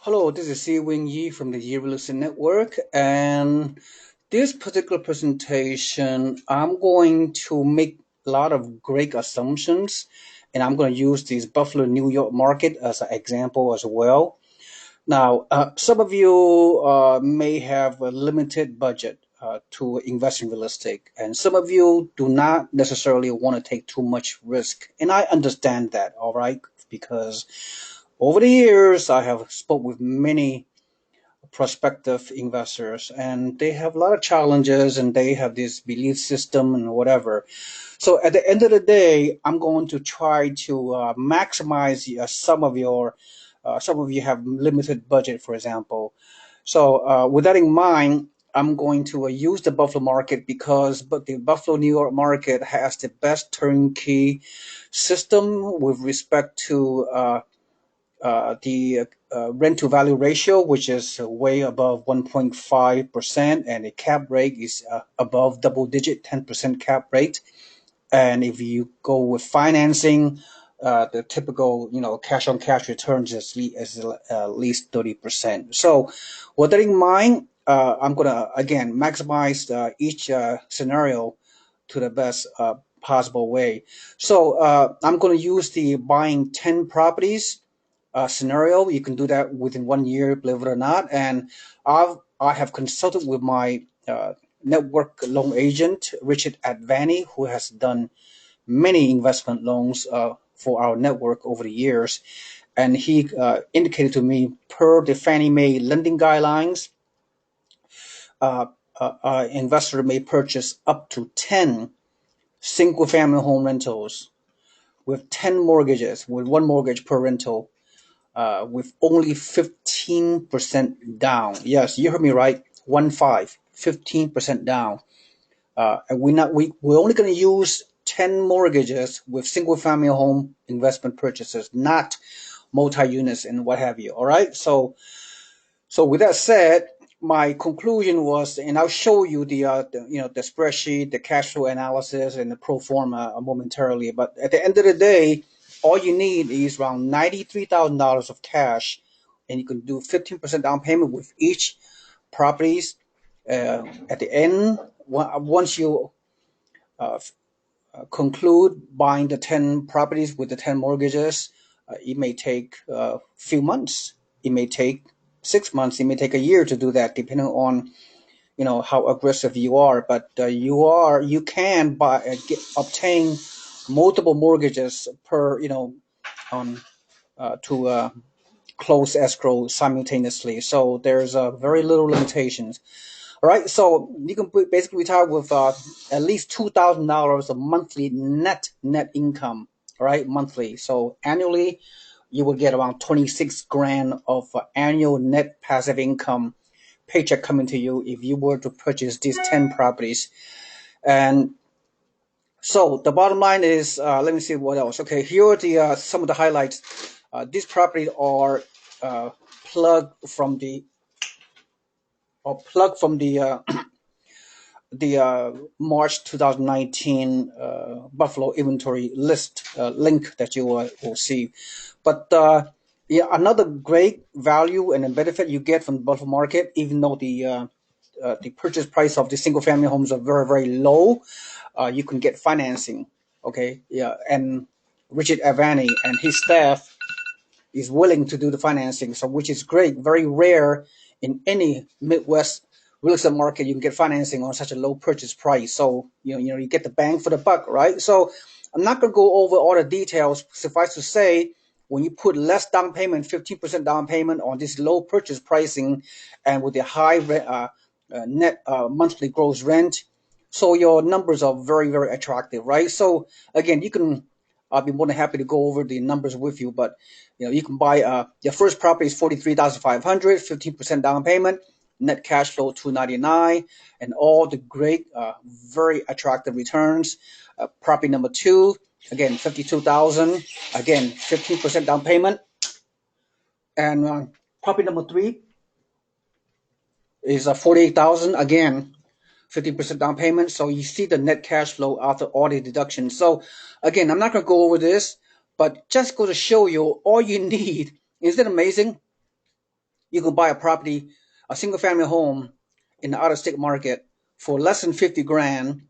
Hello, this is Si Wing Yi from the Yi Real Estate Network, and this particular presentation, I'm going to make a lot of great assumptions, and I'm going to use this Buffalo, New York market as an example as well. Now, some of you may have a limited budget to invest in real estate, and some of you do not necessarily want to take too much risk, and I understand that, all right, because over the years, I have spoke with many prospective investors and they have a lot of challenges and they have this belief system and whatever. So at the end of the day, I'm going to try to maximize some of you have limited budget, for example. So with that in mind, I'm going to use the Buffalo market because but the Buffalo, New York market has the best turnkey system with respect to the rent to value ratio, which is way above 1.5%, and the cap rate is above double digit 10% cap rate. And if you go with financing, the typical cash on cash returns is at least 30%. So with that in mind, I'm gonna again maximize each scenario to the best possible way. So I'm gonna use the buying 10 properties scenario. You can do that within 1 year, believe it or not. And I have consulted with my network loan agent, Richard Advani, who has done many investment loans for our network over the years. And he indicated to me, per the Fannie Mae lending guidelines, uh, investor may purchase up to 10 single family home rentals with 10 mortgages, with one mortgage per rental, with only 15% down. Yes, you heard me right. 15% down. And we're only going to use 10 mortgages with single family home investment purchases, not multi units and what have you. All right. So with that said, my conclusion was, and I'll show you the spreadsheet, the cash flow analysis, and the pro forma momentarily. But at the end of the day, all you need is around $93,000 of cash, and you can do 15% down payment with each properties. At the end, once you uh, conclude buying the 10 properties with the 10 mortgages, it may take a few months. It may take 6 months. It may take a year to do that, depending on how aggressive you are. But you can obtain multiple mortgages per on to close escrow simultaneously. So there's very little limitations. All right, so you can basically retire with at least $2,000 a monthly net income. All right, monthly. So annually, you will get around 26 grand of annual net passive income paycheck coming to you if you were to purchase these 10 properties. And so the bottom line is, let me see what else. Okay, here are the some of the highlights. These properties are uh, plugged from the the March 2019 Buffalo inventory list link that you will see. But yeah, another great value and a benefit you get from the Buffalo market, even though the purchase price of the single family homes are very, very low, you can get financing. Okay, yeah, and Richard Avani and his staff is willing to do the financing, so which is great, very rare in any Midwest real estate market. You can get financing on such a low purchase price, so you get the bang for the buck, right? So I'm not going to go over all the details. Suffice to say, when you put less down payment, 15% down payment on this low purchase pricing, and with the high net monthly gross rent, so your numbers are very, very attractive, right? So again, I'll be more than happy to go over the numbers with you, but you can buy your first property is 43,500, 15% down payment, net cash flow 299, and all the great, very attractive returns. Property number two, again 52,000, again 15% down payment, and property number three is 48,000, again 50% down payment. So you see the net cash flow after all the deductions. So again, I'm not going to go over this, but just go to show you all you need. Isn't it amazing? you can buy a property, a single family home in the out of state market for less than 50 grand,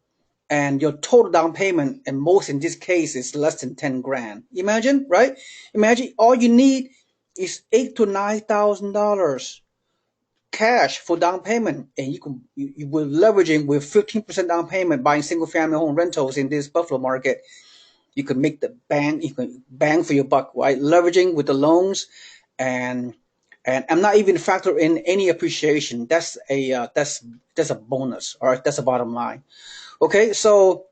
and your total down payment, and most in this case, is less than 10 grand. Imagine, right? Imagine all you need is $8,000 to $9,000 cash for down payment, and you will leveraging with 15% down payment buying single family home rentals in this Buffalo market. You can make the bang, you can bang for your buck, right? Leveraging with the loans, and I'm not even factor in any appreciation. That's a bonus. All right, that's the bottom line. Okay, so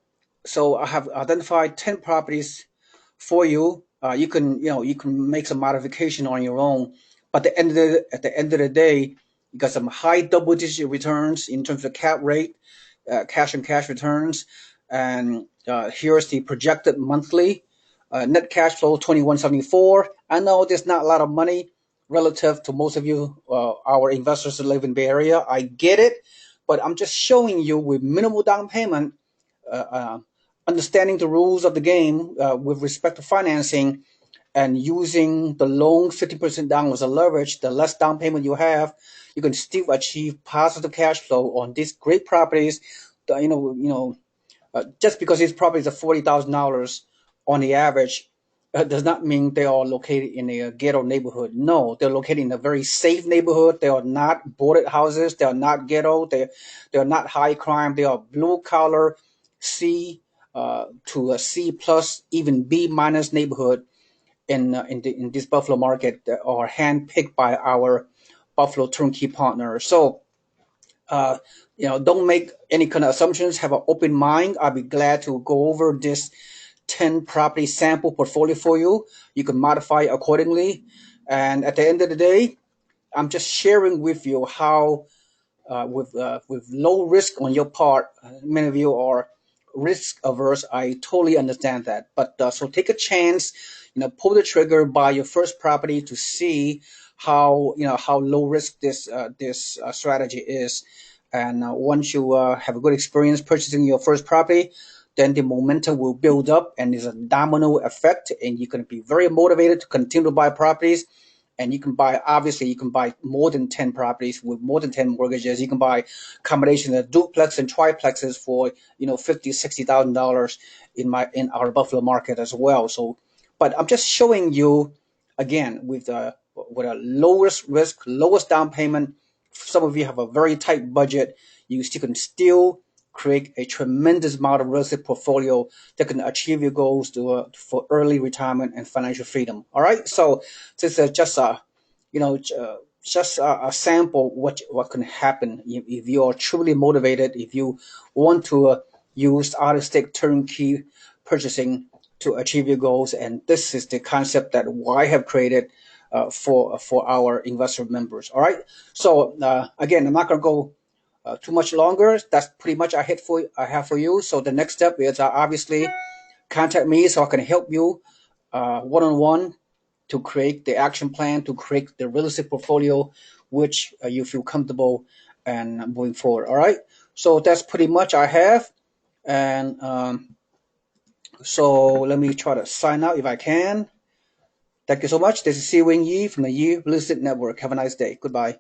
I have identified 10 properties for you. You can make some modification on your own, but at the end of the day, you got some high double digit returns in terms of cap rate, cash and cash returns, and here's the projected monthly net cash flow 2174. I know there's not a lot of money relative to most of you, our investors that live in Bay Area. I get it, but I'm just showing you with minimal down payment, uh, uh, understanding the rules of the game with respect to financing, and using the loan 50% down as a leverage. The less down payment you have, you can still achieve positive cash flow on these great properties. Just because these properties are $40,000 on the average, does not mean they are located in a ghetto neighborhood. No, they're located in a very safe neighborhood. They are not boarded houses. They are not ghetto. They are not high crime. They are blue collar, C to a C plus, even B minus neighborhood in this Buffalo market that are handpicked by our Buffalo turnkey partner. So uh, don't make any kind of assumptions. Have an open mind. I'll be glad to go over this 10 property sample portfolio for you. You can modify accordingly. And at the end of the day, I'm just sharing with you how, with low risk on your part, many of you are risk averse. I totally understand that. But so take a chance, pull the trigger, buy your first property to see how low risk this strategy is. And once you have a good experience purchasing your first property, then the momentum will build up and there's a domino effect, and you can be very motivated to continue to buy properties. And you can buy more than 10 properties with more than 10 mortgages. You can buy combination of duplex and triplexes for $50,000 $60,000 in our Buffalo market as well. So but I'm just showing you again with a lowest risk, lowest down payment. Some of you have a very tight budget. You still can still create a tremendous amount of real estate portfolio that can achieve your goals for early retirement and financial freedom. All right. So this is just you know, just a sample what can happen if you are truly motivated, if you want to use out of state turnkey purchasing to achieve your goals. And this is the concept that I have created for our investor members. All right. So again, I'm not going to go too much longer. That's pretty much I have for you. So the next step is obviously contact me so I can help you one on one to create the action plan, to create the real estate portfolio, which you feel comfortable and moving forward. All right. So that's pretty much I have. And so let me try to sign out if I can. Thank you so much. This is Si Wing Yi from the Yi Real Estate Network. Have a nice day. Goodbye.